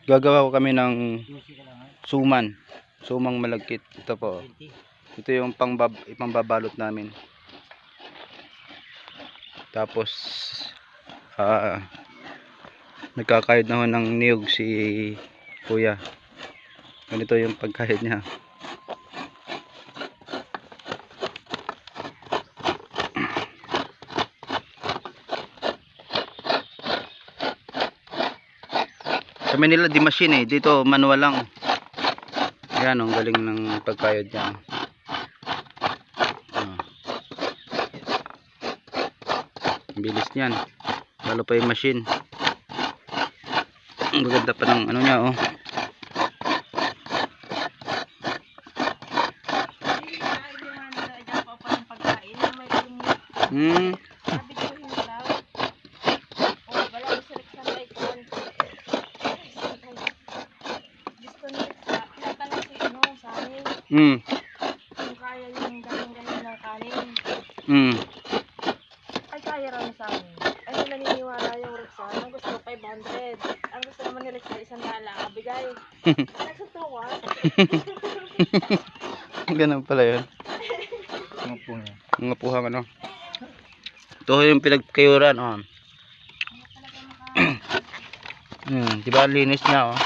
Gagawa ko kami ng sumang malagkit. Ito po. Ito yung ipangbabalot namin. Tapos nagkakayod na ho ng niyog si kuya. Ganito yung pagkayod niya. Sa Manila di machine dito manual lang. Ayan, ang galing ng pagkayod niya. Bilis niyan. Lalo pa yung machine. Ang gaganda pa ng ano niya Kung kaya yung ganyan-ganyan ng kanin. Ay, kaya raw sa amin. Ay, naniniwala yung Rexon. Ang gusto 500. Ang gusto naman ni Rexon, 100. Abigay. Nagsutuwa. Ganun pala yun. Mga puhang ano. Ito yung pinagkayuran diba linis niya